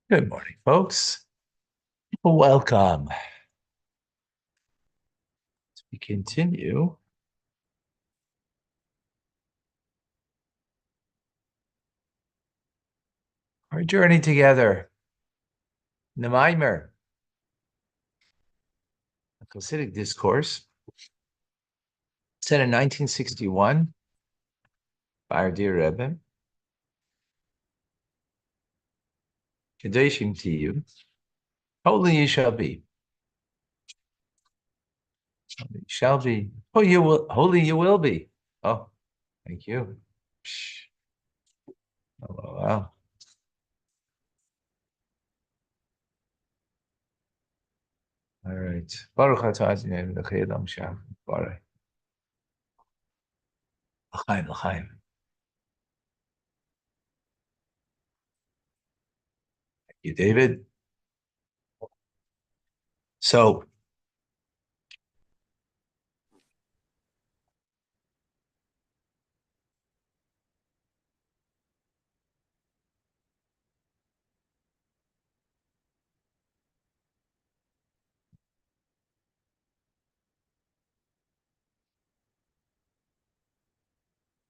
Good morning, folks. Welcome. We continue our journey together. Nemaimer, a Hasidic discourse, said in 1961 by our dear Rebbe, Kadeshim to you, holy you shall be. Holy you shall be. Oh, you will, holy you will be. Oh, thank you. Oh, wow. All right. Baruch atah Adonai Eloheinu Olam Sham. Baruch. L'chaim, l'chaim. Thank you, David. So,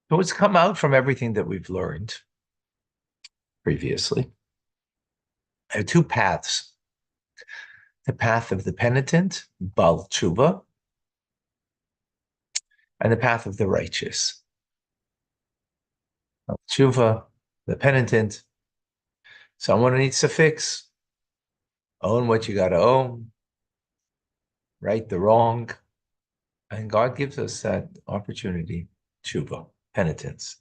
what's come out from everything that we've learned previously? There are two paths. The path of the penitent, Bal Tshuva, and the path of the righteous. Bal Tshuva, the penitent, someone needs to fix, own what you got to own, right the wrong, and God gives us that opportunity, Tshuva, penitence.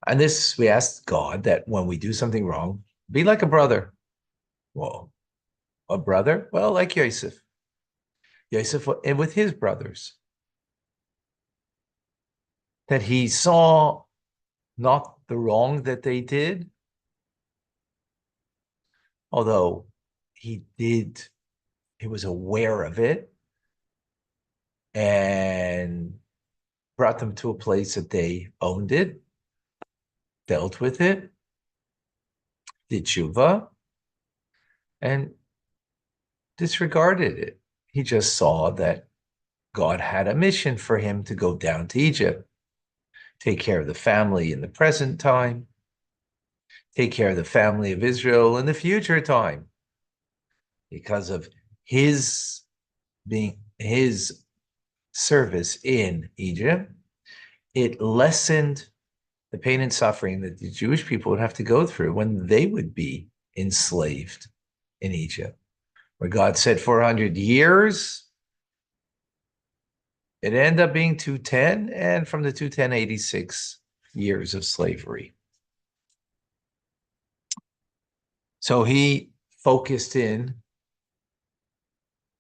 And this, we ask God that when we do something wrong, be like a brother. Well, a brother? Well, like Yosef. Yosef with his brothers. That he saw not the wrong that they did, although he was aware of it and brought them to a place that they owned it, dealt with it, did tshuva, and disregarded it. He just saw that God had a mission for him to go down to Egypt, take care of the family in the present time, take care of the family of Israel in the future time. Because of his service in Egypt, it lessened the pain and suffering that the Jewish people would have to go through when they would be enslaved in Egypt, where God said 400 years. It ended up being 210, and from the 210, 86 years of slavery. So he focused in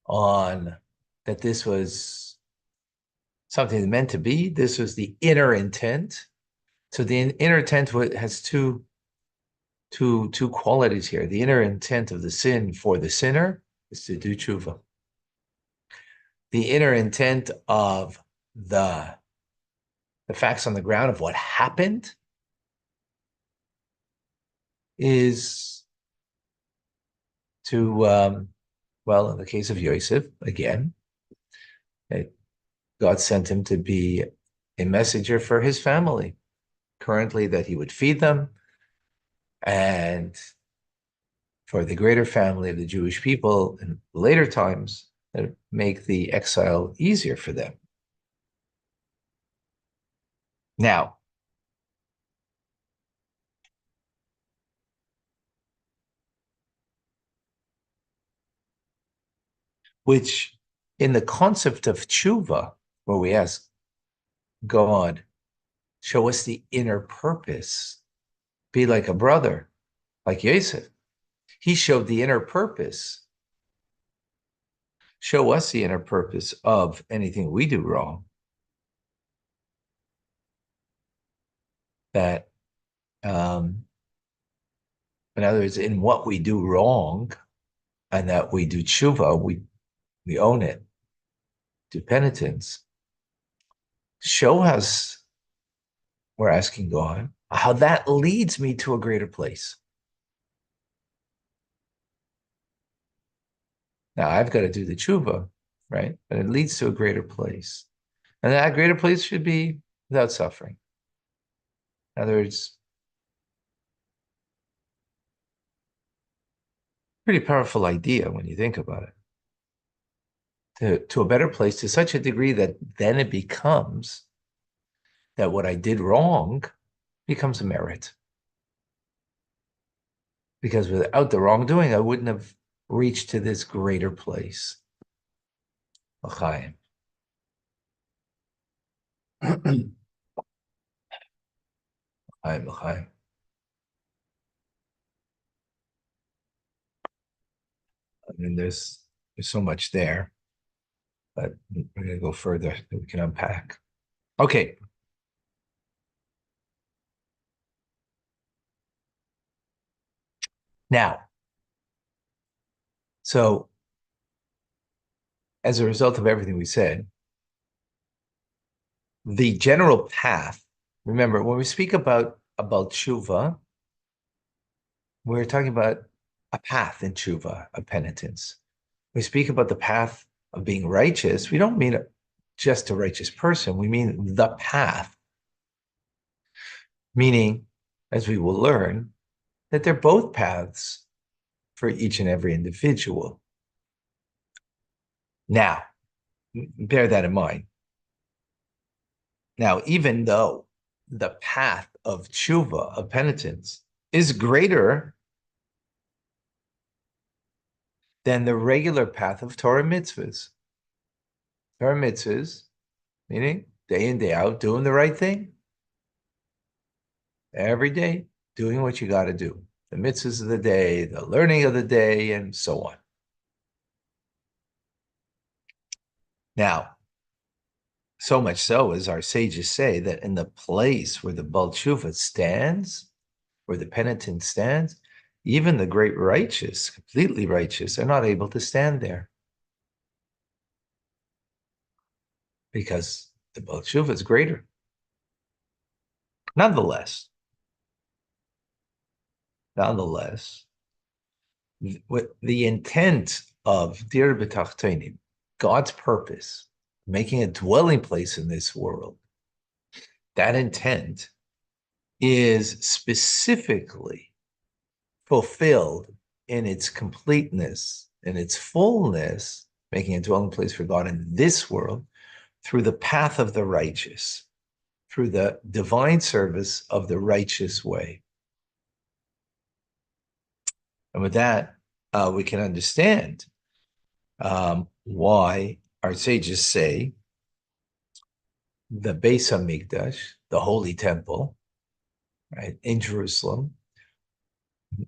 on that this was something meant to be. This was the inner intent. So the inner intent has two qualities here. The inner intent of the sin for the sinner is to do tshuva. The inner intent of the facts on the ground of what happened is to, well, in the case of Yosef, again, God sent him to be a messenger for his family, currently that he would feed them, and for the greater family of the Jewish people in later times, that make the exile easier for them. Now, which in the concept of tshuva, where we ask God, show us the inner purpose, be like a brother, like Yosef. He showed the inner purpose. Show us the inner purpose of anything we do wrong. That, in other words, in what we do wrong and that we do tshuva, we own it, do penitence. Show us, we're asking God, how that leads me to a greater place. Now I've got to do the tshuva, right? But it leads to a greater place. And that greater place should be without suffering. In other words, pretty powerful idea when you think about it. To a better place to such a degree that then it becomes that what I did wrong becomes a merit. Because without the wrongdoing, I wouldn't have reached to this greater place. L'chaim. L'chaim, l'chaim. I mean, there's so much there, but we're going to go further that we can unpack. Okay. Now, so as a result of everything we said, the general path, remember, when we speak about tshuva, we're talking about a path in tshuva, a penitence. We speak about the path of being righteous. We don't mean just a righteous person. We mean the path, meaning, as we will learn, that they're both paths for each and every individual. Now, bear that in mind. Now, even though the path of tshuva, of penitence, is greater than the regular path of Torah mitzvahs. Torah mitzvahs, meaning day in, day out, doing the right thing. Every day, doing what you got to do. The mitzvahs of the day, the learning of the day, and so on. Now, so much so, as our sages say, that in the place where the Baal Tshuva stands, where the penitent stands, even the great righteous, completely righteous, are not able to stand there. Because the Baal Tshuva is greater. Nonetheless, what the intent of Dir B'Tachtenim, God's purpose, making a dwelling place in this world, that intent is specifically fulfilled in its completeness, in its fullness, making a dwelling place for God in this world, through the path of the righteous, through the divine service of the righteous way. And with that, we can understand why our sages say the Beis Hamikdash, the Holy Temple, right, in Jerusalem,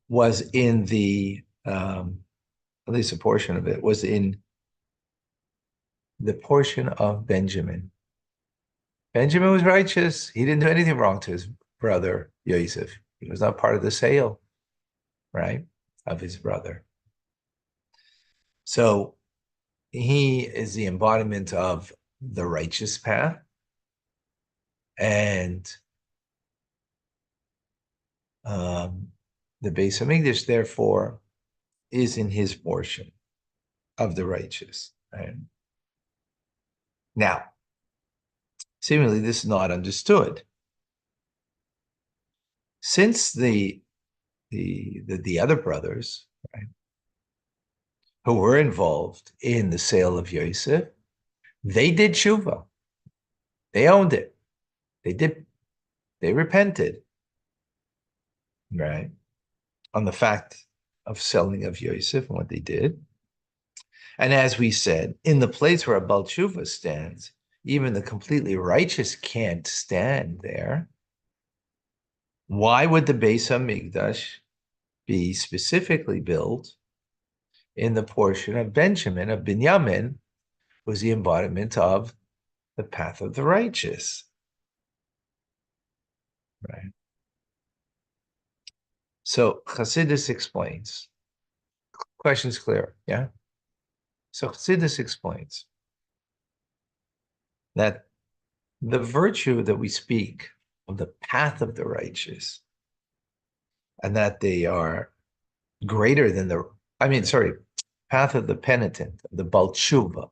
was in at least a portion of it, was in the portion of Benjamin. Benjamin was righteous. He didn't do anything wrong to his brother, Yosef. He was not part of the sale, right, of his brother. So he is the embodiment of the righteous path. And the Beis Hamikdash, therefore, is in his portion of the righteous. Right? Now, seemingly this is not understood. Since the other brothers, right, who were involved in the sale of Yosef, they did tshuva. They owned it. They repented, right, on the fact of selling of Yosef and what they did. And as we said, in the place where a Baal Tshuva stands, even the completely righteous can't stand there. Why would the Beis Hamikdash be specifically built in the portion of Benjamin, of Binyamin, was the embodiment of the path of the righteous? Right. So Chassidus explains. Question's clear, yeah? So Chassidus explains that the virtue that we speak of the path of the righteous, and that they are greater than path of the penitent, the Baal Tshuva,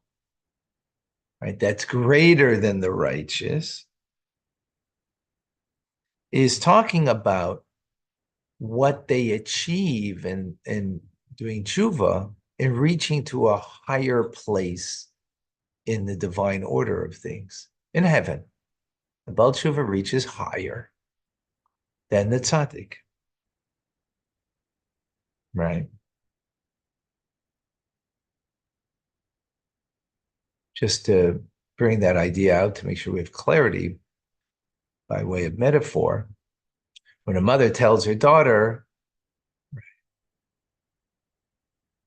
right? That's greater than the righteous, is talking about what they achieve in doing tshuva and reaching to a higher place in the divine order of things in heaven. The Baal Tshuva reaches higher than the tzaddik, right? Just to bring that idea out to make sure we have clarity by way of metaphor, when a mother tells her daughter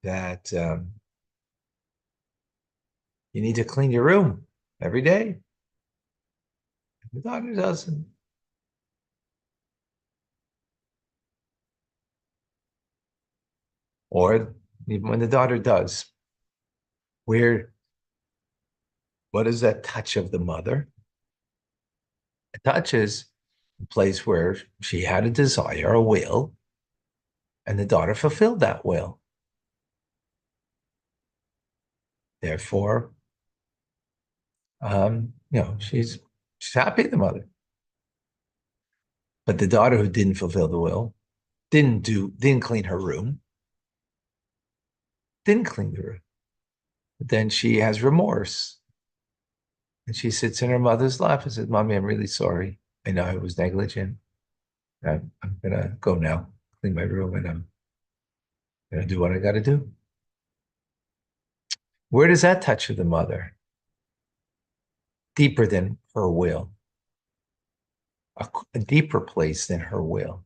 that you need to clean your room every day, the daughter doesn't. Or even when the daughter does, what is that touch of the mother? It touches a place where she had a desire, a will, and the daughter fulfilled that will. Therefore, she's happy, the mother. But the daughter who didn't fulfill the will, didn't clean her room, didn't clean the room. But then she has remorse. And she sits in her mother's lap and says, Mommy, I'm really sorry. I know I was negligent. I'm going to go now, clean my room, and I'm going to do what I got to do. Where does that touch of the mother? Deeper than her will. A deeper place than her will.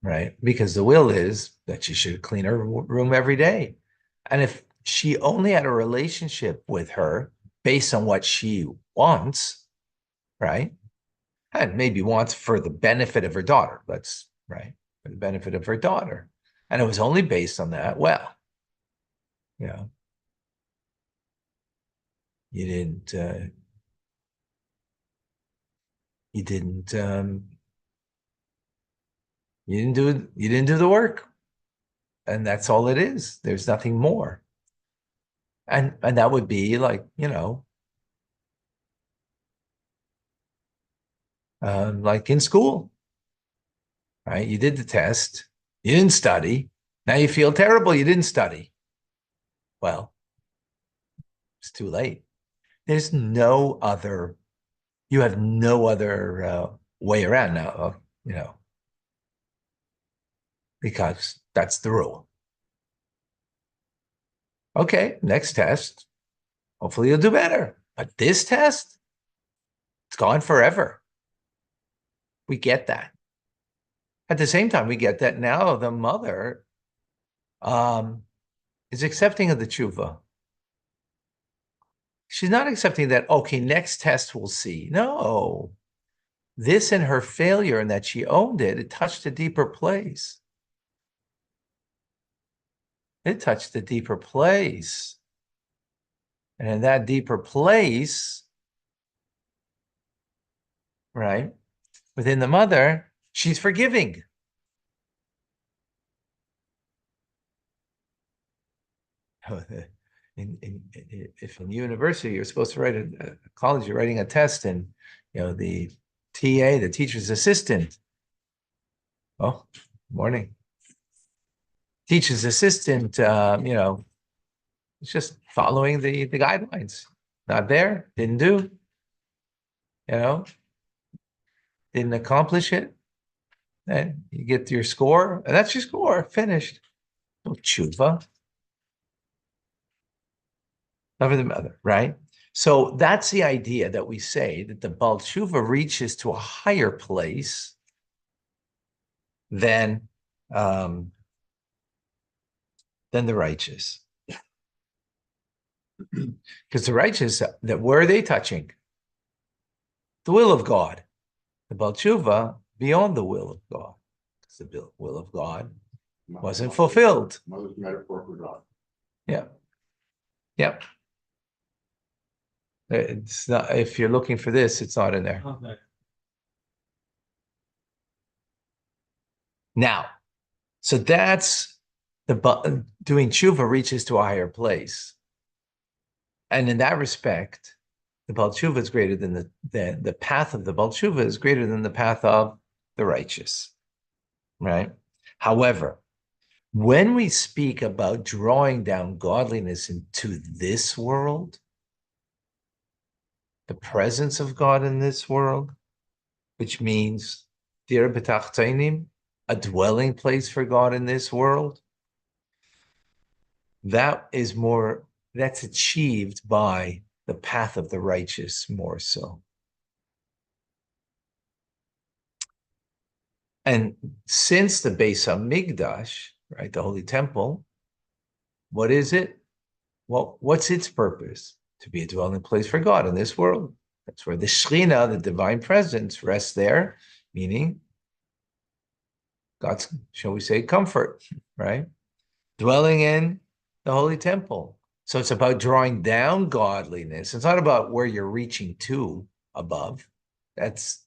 Right? Because the will is that she should clean her room every day. And if she only had a relationship with her based on what she wants, right? And maybe wants for the benefit of her daughter, right? For the benefit of her daughter. And it was only based on that, well, you didn't do the work. And that's all it is. There's nothing more. And that would be like, like in school, right? You did the test, you didn't study. Now you feel terrible, you didn't study. Well, it's too late. There's no other, you have no other way around now, because that's the rule. Okay, next test. Hopefully you'll do better. But this test, it's gone forever. We get that. At the same time, we get that now the mother is accepting of the tshuva. She's not accepting that, okay, next test we'll see. No. This and her failure and that she owned it, it touched a deeper place. It touched a deeper place. And in that deeper place, right, within the mother, she's forgiving. If in university you're supposed to write a college, you're writing a test, and the TA, the teacher's assistant. Oh, morning. Teacher's assistant, it's just following the guidelines. Not there, didn't do, didn't accomplish it. And you get your score, and that's your score, finished. No tshuva. Of the mother, right? So that's the idea that we say that the Baal Tshuva reaches to a higher place than the righteous. Because the righteous, that where are they touching? The will of God. The Baal Tshuva beyond the will of God. Because the will of God wasn't fulfilled. Mother's metaphor for God. Yeah. Yep. It's not, if you're looking for this, it's not in there. Okay. Now, so that's doing tshuva reaches to a higher place. And in that respect, the Baal Tshuva is greater than the path of the Baal Tshuva is greater than the path of the righteous, right? However, when we speak about drawing down godliness into this world, the presence of God in this world, which means dir b'tachtainim, a dwelling place for God in this world, that's achieved by the path of the righteous more so. And since the Beis HaMikdash, right, the Holy Temple, what is it? Well, what's its purpose? To be a dwelling place for God in this world. That's where the Shekhinah, the divine presence, rests there, meaning God's, shall we say, comfort, right? Dwelling in the Holy Temple. So it's about drawing down godliness. It's not about where you're reaching to above. That's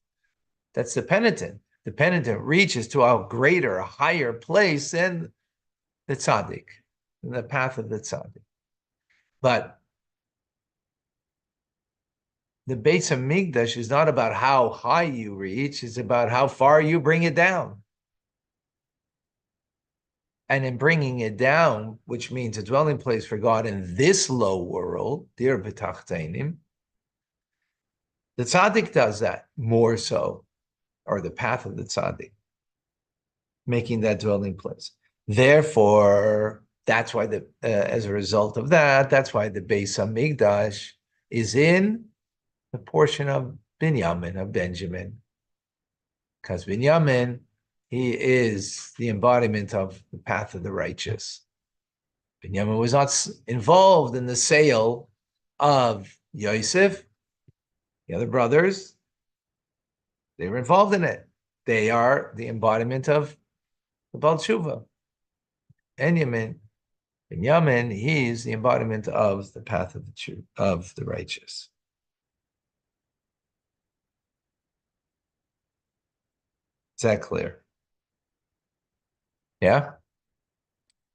the penitent. The penitent reaches to a greater, a higher place than the tzaddik, in the path of the tzaddik. But the Beis HaMikdash is not about how high you reach, it's about how far you bring it down. And in bringing it down, which means a dwelling place for God in this low world, dir b'tachtainim, the tzaddik does that more so, or the path of the tzaddik, making that dwelling place. Therefore, that's why as a result of that, that's why the Beis HaMikdash is in the portion of Binyamin, of Benjamin. Because Binyamin, he is the embodiment of the path of the righteous. Binyamin was not involved in the sale of Yosef. The other brothers, they were involved in it. They are the embodiment of the Baal Tshuva. Binyamin, he's the embodiment of the path of the righteous. Is that clear? Yeah?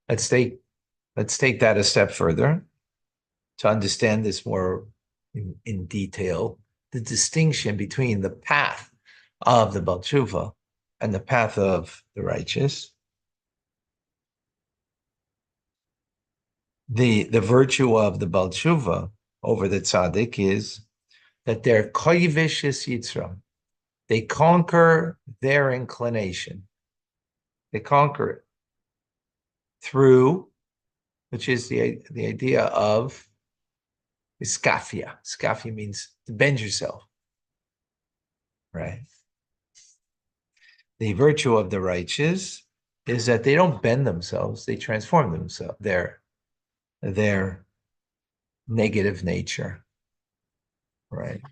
Let's take that a step further to understand this more in detail, the distinction between the path of the Baal Tshuva and the path of the righteous. The virtue of the Baal Tshuva over the tzaddik is that they're koyivish yitzram. They conquer their inclination. They conquer it through, which is the idea of iskafia. Iskafia means to bend yourself, right? The virtue of the righteous is that they don't bend themselves; they transform themselves. Their negative nature, right?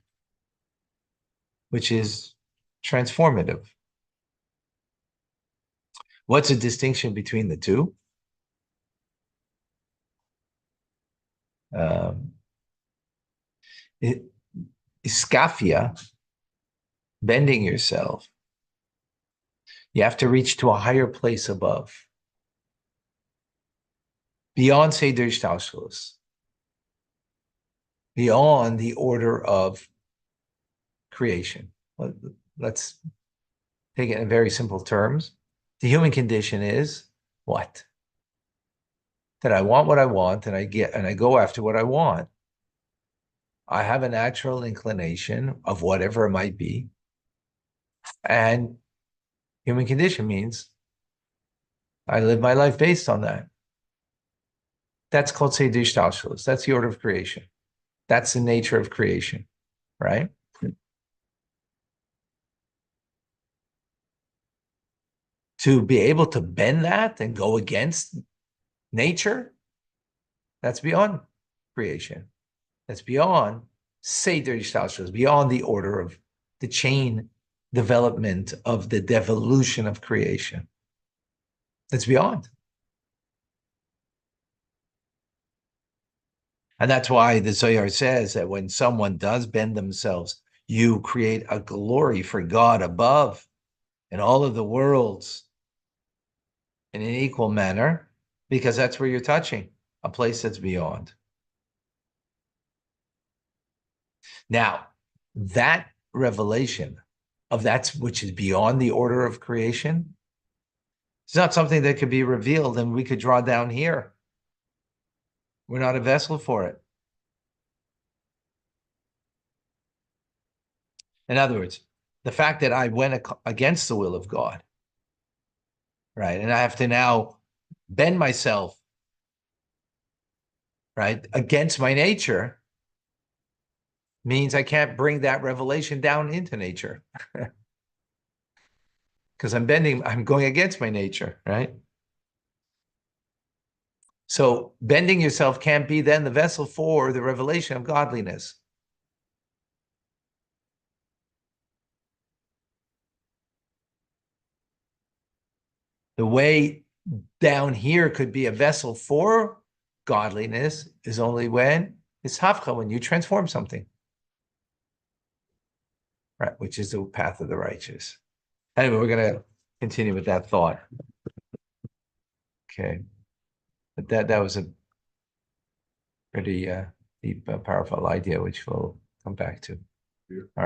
Which is transformative. What's the distinction between the two? Iskafia, bending yourself, you have to reach to a higher place above, beyond Seder Shtalshalos, beyond the order of creation. Let's take it in very simple terms. The human condition is what? That I want what I want, and I go after what I want. I have a natural inclination of whatever it might be. And human condition means I live my life based on that. That's called Seder Shtalshalos. That's the order of creation. That's the nature of creation, right? To be able to bend that and go against nature, that's beyond creation. That's beyond Seder Shtalshalos, beyond the order of the chain development of the devolution of creation. That's beyond. And that's why the Zohar says that when someone does bend themselves, you create a glory for God above in all of the worlds in an equal manner, because that's where you're touching, a place that's beyond. Now, that revelation of that which is beyond the order of creation, it's not something that could be revealed and we could draw down here. We're not a vessel for it. In other words, the fact that I went against the will of God, right? And I have to now bend myself, right, against my nature, means I can't bring that revelation down into nature. Because I'm going against my nature, right? So bending yourself can't be then the vessel for the revelation of godliness. The way down here could be a vessel for godliness is only when it's hafcha, when you transform something, right? Which is the path of the righteous. Anyway, we're going to continue with that thought. Okay. But that was a pretty deep, powerful idea, which we'll come back to. Yeah. All right.